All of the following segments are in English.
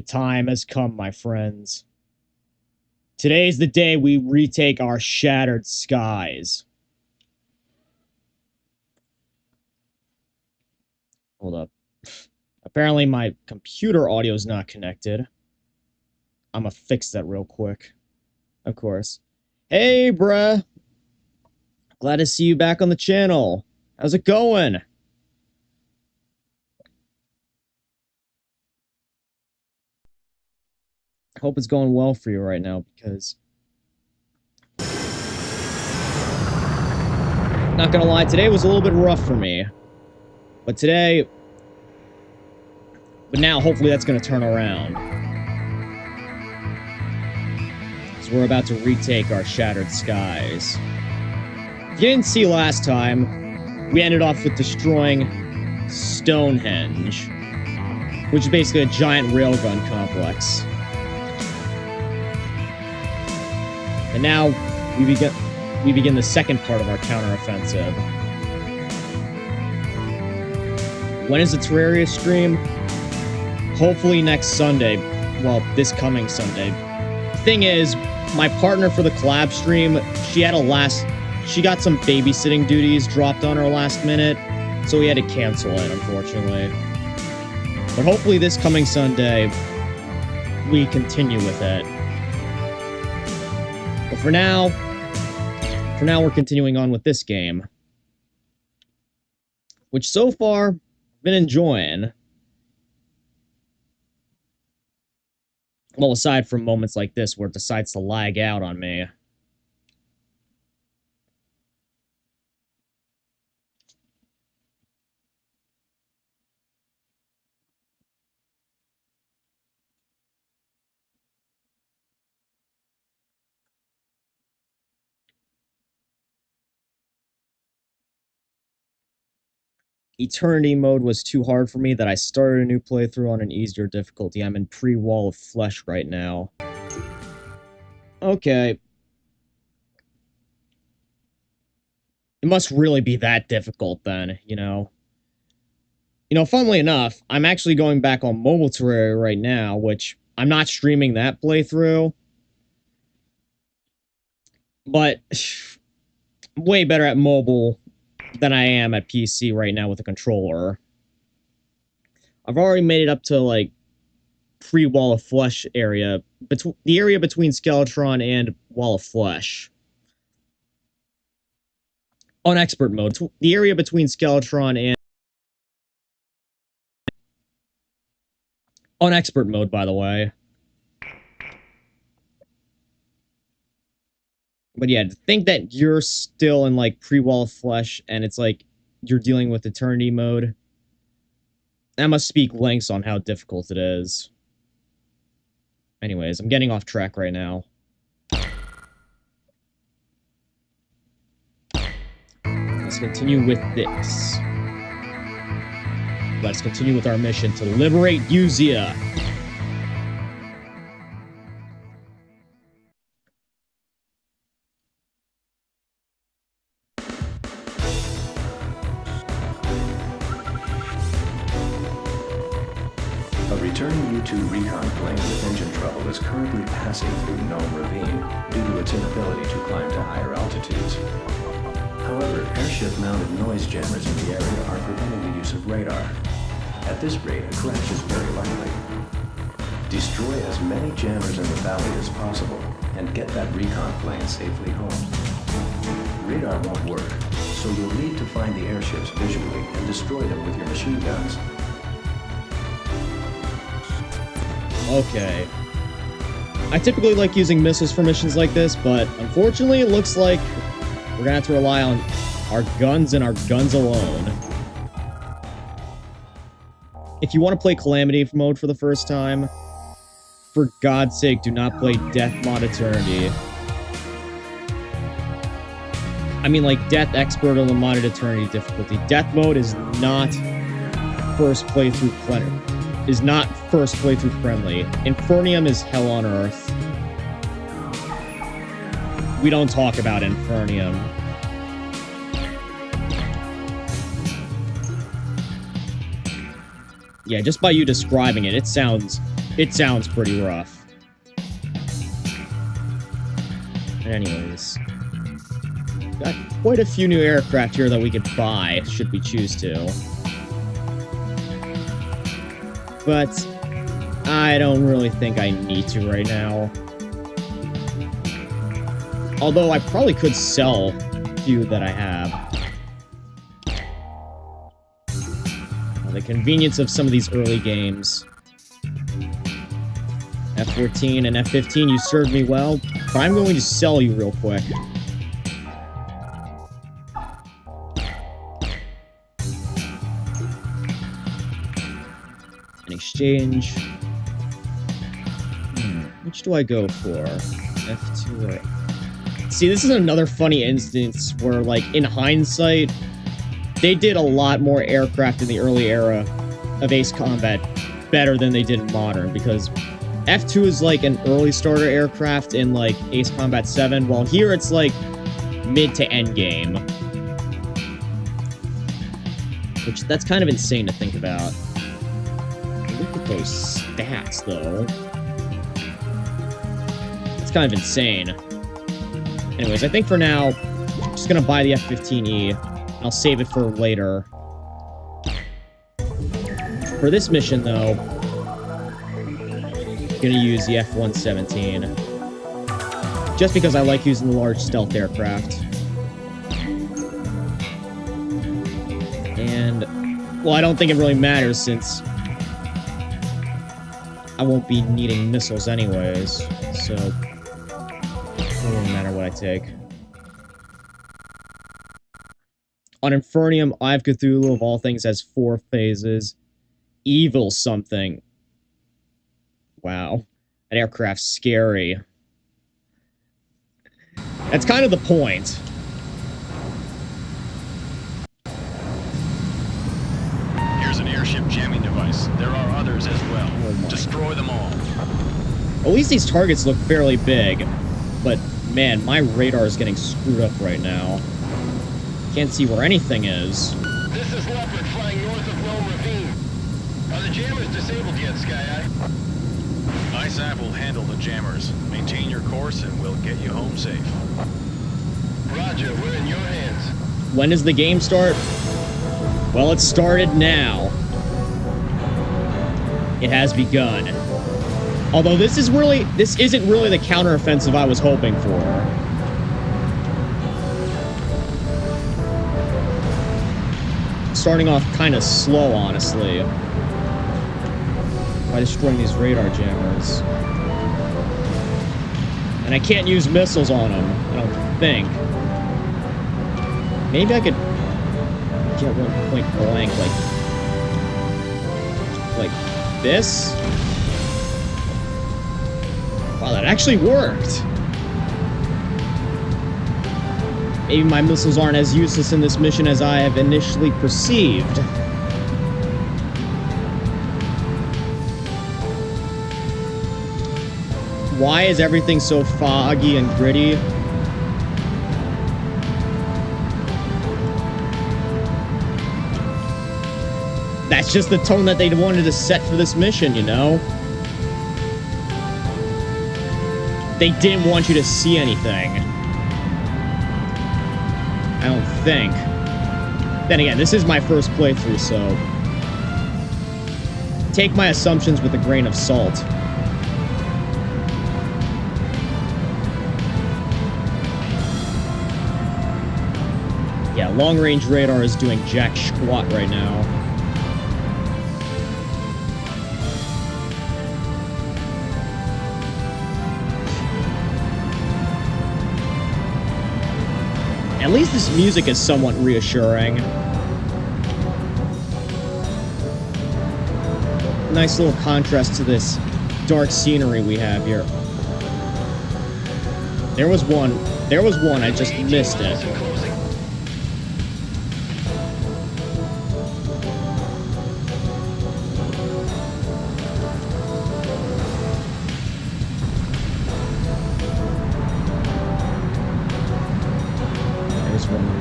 The time has come, my friends. Today's the day we retake our shattered skies. Hold up. Apparently my computer audio is not connected. I'm gonna fix that real quick. Of course. Hey, bruh. Glad to see you back on the channel. How's it going? Hope it's going well for you right now, because not gonna lie, today was a little bit rough for me. But now hopefully that's gonna turn around. Because we're about to retake our shattered skies. If you didn't see last time, we ended off with destroying Stonehenge, which is basically a giant railgun complex. And now we begin the second part of our counteroffensive. When is the Terraria stream? Hopefully next Sunday. Well, this coming Sunday. The thing is, my partner for the collab stream, she got some babysitting duties dropped on her last minute, so we had to cancel it, unfortunately. But hopefully this coming Sunday, we continue with it. But for now, we're continuing on with this game, which so far I've been enjoying. Well, aside from moments like this where it decides to lag out on me. Eternity mode was too hard for me that I started a new playthrough on an easier difficulty. I'm in pre-Wall of Flesh right now. Okay. It must really be that difficult then, you know? You know, funnily enough, I'm actually going back on mobile Terraria right now, which I'm not streaming that playthrough. But I'm way better at mobile than I am at PC right now with a controller. I've already made it up to, like, pre-Wall of Flesh area. The area between Skeletron and Wall of Flesh. On expert mode. The area between Skeletron and... On expert mode, by the way. But yeah, to think that you're still in, like, pre-Wall of Flesh, and it's like, you're dealing with Eternity mode, that must speak lengths on how difficult it is. Anyways, I'm getting off track right now. Let's continue with this. Let's continue with our mission to liberate USEA. A return U-2 recon plane with engine trouble is currently passing through Nome Ravine due to its inability to climb to higher altitudes. However, airship-mounted noise jammers in the area are preventing the use of radar. At this rate, a crash is very likely. Destroy as many jammers in the valley as possible and get that recon plane safely home. Radar won't work, so you'll need to find the airships visually and destroy them with your machine guns. Okay. I typically like using missiles for missions like this, but unfortunately it looks like we're gonna have to rely on our guns and our guns alone. If you want to play Calamity mode for the first time, for God's sake, do not play Death Mod Eternity. I mean, like, Death Expert on the modded Eternity difficulty. Death mode is not first playthrough friendly. Infernium is hell on earth. We don't talk about Infernium. Yeah, just by you describing it, it sounds It sounds pretty rough. Anyways. Got quite a few new aircraft here that we could buy, should we choose to. But I don't really think I need to right now. Although I probably could sell a few that I have. The convenience of some of these early games. F-14 and F-15, you served me well, but I'm going to sell you real quick. In exchange... which do I go for? F2 or... See, this is another funny instance where, like, in hindsight, they did a lot more aircraft in the early era of Ace Combat better than they did in Modern, because F2 is, like, an early starter aircraft in, like, Ace Combat 7, while here it's, like, mid to end game. Which, that's kind of insane to think about. Look at those stats, though. It's kind of insane. Anyways, I think for now, I'm just gonna buy the F-15E. I'll save it for later. For this mission, though, I'm gonna use the F-117. Just because I like using the large stealth aircraft. And, well, I don't think it really matters since I won't be needing missiles anyways, so it won't matter what I take. On Infernium, Eye of Cthulhu of all things has 4 phases. Evil something. Wow. That aircraft's scary. That's kind of the point. Here's an airship jamming device. There are others as well. Oh Destroy them all. At least these targets look fairly big. But, man, my radar is getting screwed up right now. Can't see where anything is. This is Leopard flying north of Rome Ravine. Are the jammers disabled yet, Sky Eye? ISAF will handle the jammers. Maintain your course and we'll get you home safe. Roger, we're in your hands. When does the game start? Well, it started now. It has begun. Although this isn't really the counteroffensive I was hoping for. Starting off kind of slow, honestly. By destroying these radar jammers. And I can't use missiles on them, I don't think. Maybe I could get one point blank, like this? Wow, that actually worked! Maybe my missiles aren't as useless in this mission as I have initially perceived. Why is everything so foggy and gritty? That's just the tone that they wanted to set for this mission, you know? They didn't want you to see anything. I don't think. Then again, this is my first playthrough, so... take my assumptions with a grain of salt. Yeah, long-range radar is doing jack squat right now. At least this music is somewhat reassuring. Nice little contrast to this dark scenery we have here. There was one, I just missed it.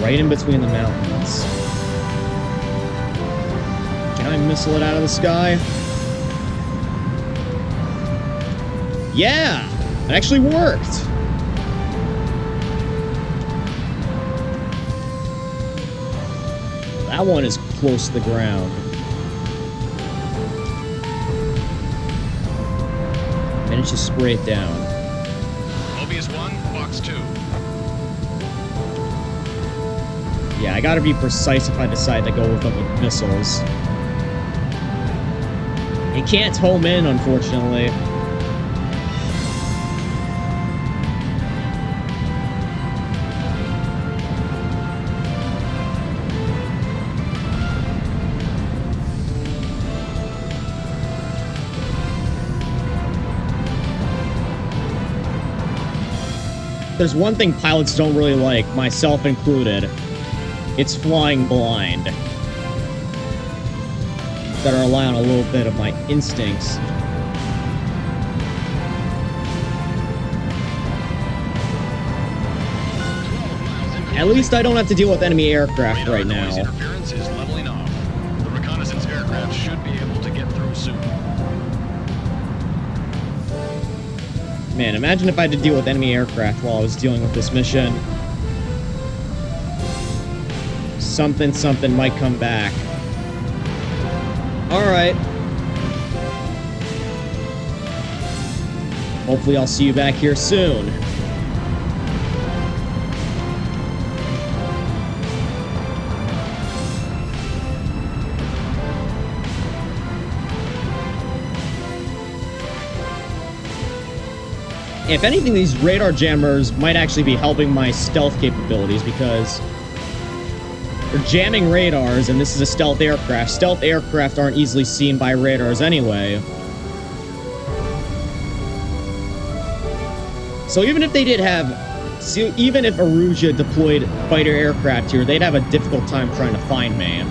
Right in between the mountains. Can I missile it out of the sky? Yeah, it actually worked. That one is close to the ground. Managed to spray it down. Mobius 1, Box 2. Yeah, I gotta be precise if I decide to go with them with missiles. You can't home in, unfortunately. There's one thing pilots don't really like, myself included. It's flying blind. Better rely on a little bit of my instincts. At least I don't have to deal with enemy aircraft right now. Radar noise interference is leveling off. The reconnaissance aircraft should be able to get through soon. Man, imagine if I had to deal with enemy aircraft while I was dealing with this mission. Something might come back. Alright. Hopefully I'll see you back here soon. If anything, these radar jammers might actually be helping my stealth capabilities because they're jamming radars, and this is a stealth aircraft. Stealth aircraft aren't easily seen by radars anyway. So even if they did have... even if Aruja deployed fighter aircraft here, they'd have a difficult time trying to find me.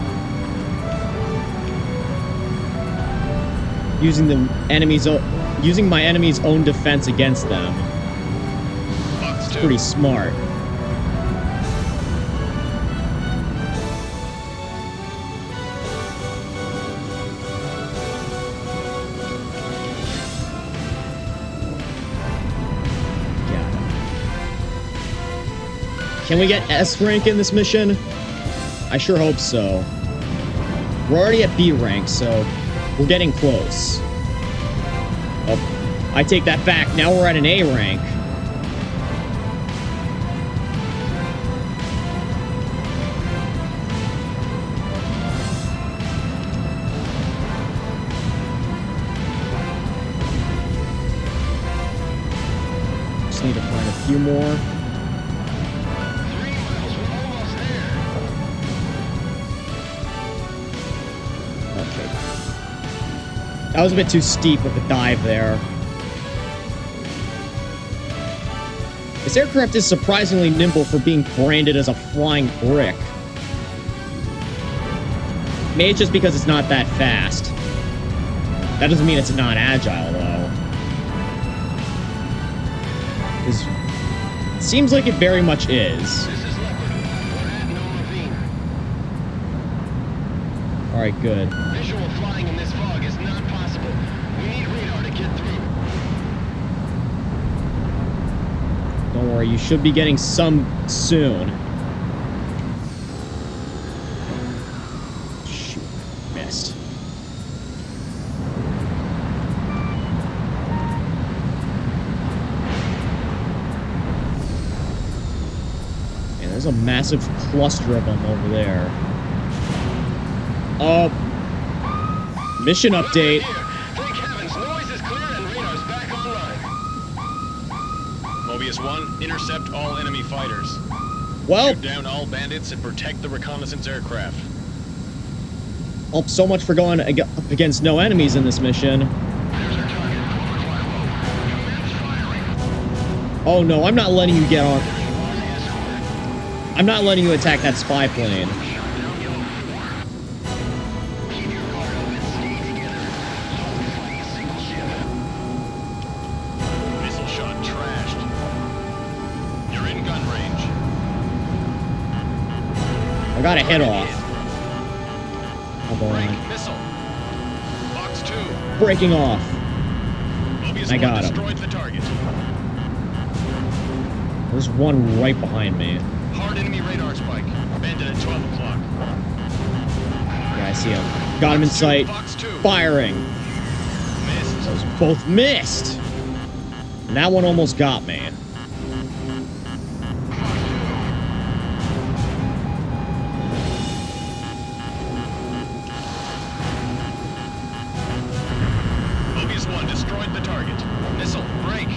Using my enemy's own defense against them. It's pretty smart. Can we get S rank in this mission? I sure hope so. We're already at B rank, so we're getting close. Oh, I take that back. Now we're at an A rank. Just need to find a few more. That was a bit too steep with the dive there. This aircraft is surprisingly nimble for being branded as a flying brick. Maybe it's just because it's not that fast. That doesn't mean it's not agile, though. It seems like it very much is. Alright, good. Visual flying in this fog is not possible. We need radar to get through. Don't worry, you should be getting some soon. Shoot, missed. And there's a massive cluster of them over there. Oh, mission update. Thank heavens, noise is clear and radar's back online. Mobius 1, intercept all enemy fighters. Well, Shoot down all bandits and protect the reconnaissance aircraft. oh, so much for going up against no enemies in this mission. Oh no, I'm not letting you get on. I'm not letting you attack that spy plane. Missile shot trashed. You're in gun range. I got a hit off. Hold on. Missile. Box 2. Breaking off. Mobius I got him. Destroyed the target. There's one right behind me. Hard enemy radar spike. Bandit at 12 o'clock. Yeah, I see him. Got him in sight. Fox 2. Firing. Missed. Those both missed. And that one almost got me. Mobius 1 destroyed the target. Missile, break.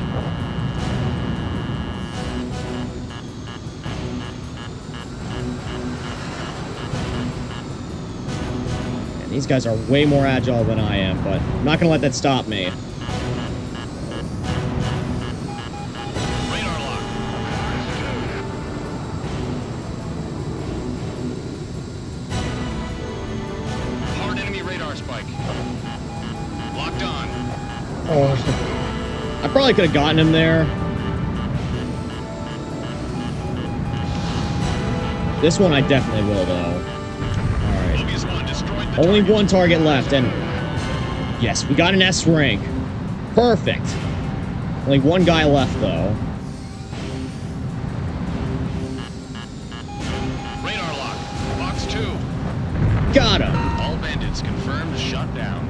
And these guys are way more agile than I am, but I'm not gonna let that stop me. Radar lock. Hard enemy radar spike. Locked on. Oh, I probably could have gotten him there. This one I definitely will, though. Alright. Mobius 1 destroyed the Only target. one target left, and... Yes, we got an S rank. Perfect. Only one guy left, though. Radar lock. Fox 2. Got him. All bandits confirmed shut down.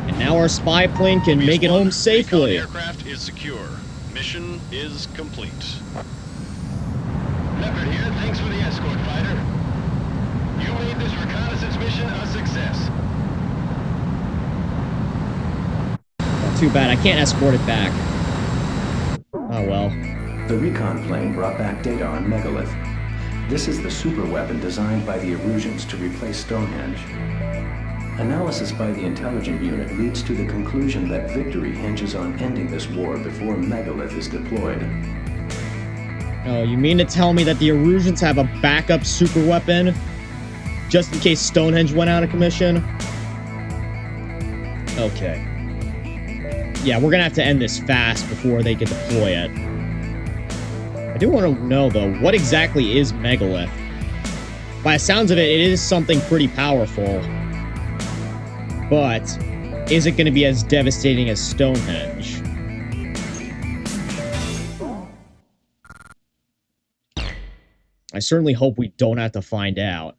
And now our spy plane can Mobius make it 1, home safely. recon aircraft is secure. Mission is complete. Leopard here, thanks for the escort, fighter. You made this reconnaissance mission a success. Not too bad. I can't escort it back. Oh, well. The recon plane brought back data on Megalith. This is the superweapon designed by the Erusians to replace Stonehenge. Analysis by the intelligence unit leads to the conclusion that victory hinges on ending this war before Megalith is deployed. Oh, you mean to tell me that the Erusians have a backup super weapon? Just in case Stonehenge went out of commission? Okay. Yeah, we're gonna have to end this fast before they can deploy it. I do want to know, though, what exactly is Megalith? By the sounds of it, it is something pretty powerful. But, is it going to be as devastating as Stonehenge? I certainly hope we don't have to find out.